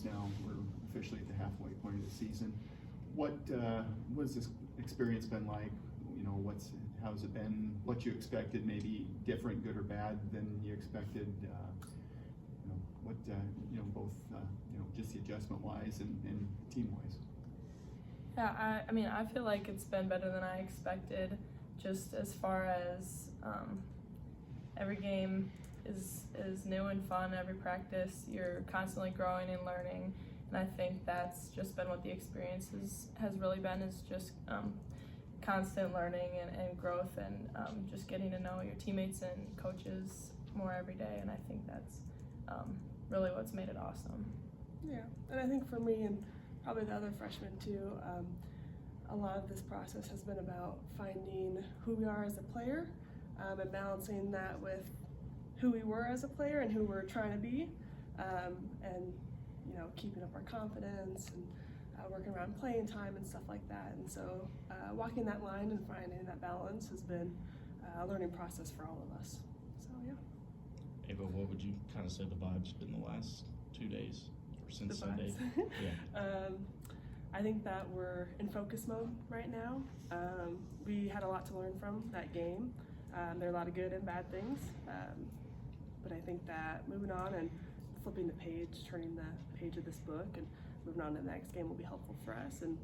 now. We're officially at the halfway point of the season. What's this experience been like? You know, how's it been? What you expected, maybe different, good or bad, than you expected? Both just the adjustment wise and team wise. Yeah, I feel like it's been better than I expected, just as far as every game is new and fun. Every practice, you're constantly growing and learning, and I think that's just been what the experience has really been, is just constant learning and growth, and just getting to know your teammates and coaches more every day, and I think that's really what's made it awesome. Yeah, and I think for me and probably the other freshmen too, a lot of this process has been about finding who we are as a player, and balancing that with who we were as a player and who we're trying to be, and keeping up our confidence and working around playing time and stuff like that. And so walking that line and finding that balance has been a learning process for all of us. So yeah. Ava, what would you kind of say the vibe's been the last 2 days or since Sunday? Yeah. I think that we're in focus mode right now. We had a lot to learn from that game. There are a lot of good and bad things, but I think that moving on and flipping the page, turning the page of this book and moving on to the next game will be helpful for us. And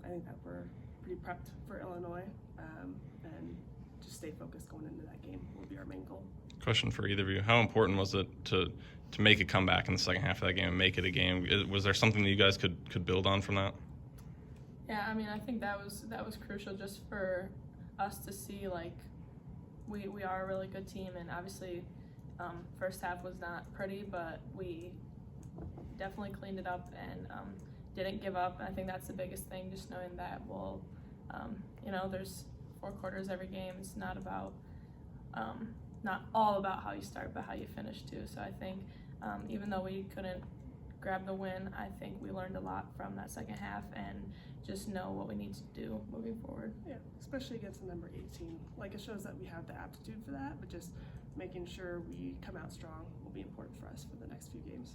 I think that we're pretty prepped for Illinois, and just stay focused going into that game will be our main goal. Question for either of you: how important was it to make a comeback in the second half of that game and make it a game? Was there something that you guys could build on from that? Yeah, I think that was crucial just for us to see, like, we are a really good team, and obviously first half was not pretty, but we definitely cleaned it up and didn't give up. And I think that's the biggest thing, just knowing that there's 4 quarters every game. It's not about not all about how you start, but how you finish too. So I think even though we couldn't grab the win, I think we learned a lot from that second half and just know what we need to do moving forward. Yeah, especially against the number 18. Like, it shows that we have the aptitude for that, but just making sure we come out strong will be important for us for the next few games.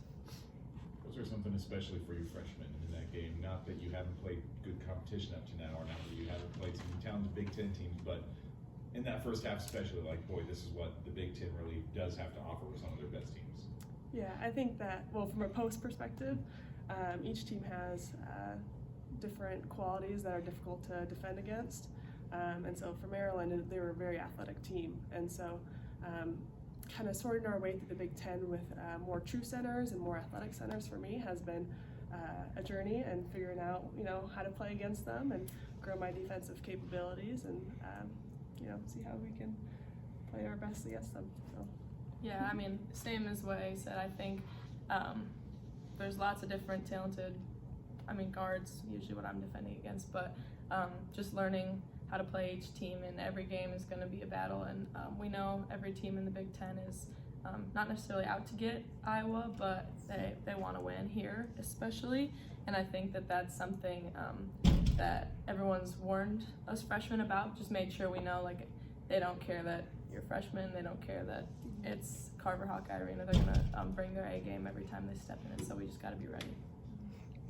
Was there something especially for you freshmen in that game? Not that you haven't played good competition up to now, or not that you haven't played some talented Big Ten teams, but in that first half especially, like, boy, this is what the Big Ten really does have to offer with some of their best teams. Yeah, I think that, well, from a post perspective, each team has different qualities that are difficult to defend against. And so for Maryland, they were a very athletic team. And so kind of sorting our way through the Big Ten with more true centers and more athletic centers for me has been a journey, and figuring out, how to play against them and grow my defensive capabilities and, see how we can play our best against them. So. Yeah, same as what I said. I think there's lots of different talented, guards, usually what I'm defending against, but just learning how to play each team, and every game is going to be a battle, and we know every team in the Big Ten is not necessarily out to get Iowa, but they want to win here especially, and I think that that's something that everyone's warned us freshmen about. Just made sure we know, like, they don't care that you're freshmen, they don't care that it's Carver Hawkeye Arena. They're going to bring their A game every time they step in it, so we just got to be ready.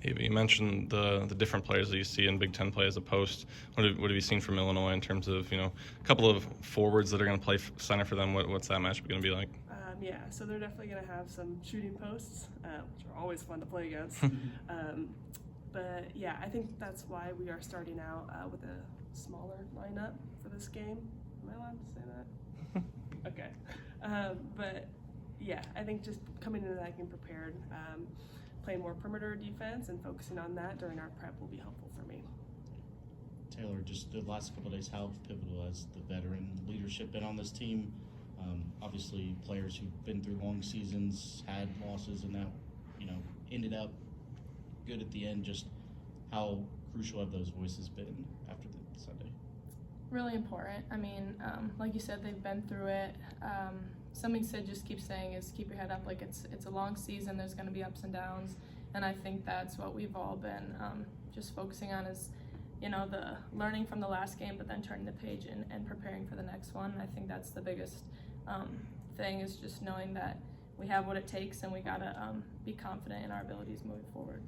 Ava, you mentioned the different players that you see in Big Ten play as a post. What have you seen from Illinois in terms of, a couple of forwards that are going to play center for them? What's that matchup going to be like? Yeah, so they're definitely going to have some shooting posts, which are always fun to play against. But yeah, I think that's why we are starting out with a smaller lineup for this game. Am I allowed to say that? Okay. But yeah, I think just coming into that game prepared, playing more perimeter defense and focusing on that during our prep will be helpful for me. Taylor, just the last couple of days, how pivotal has the veteran leadership been on this team? Obviously, players who've been through long seasons, had losses, and that, ended up good at the end. Just how crucial have those voices been after the Sunday? Really important. Like you said, they've been through it. Something Sid just keeps saying is keep your head up. Like, it's a long season. There's going to be ups and downs, and I think that's what we've all been just focusing on is, the learning from the last game, but then turning the page and preparing for the next one. I think that's the biggest thing, is just knowing that we have what it takes, and we gotta be confident in our abilities moving forward.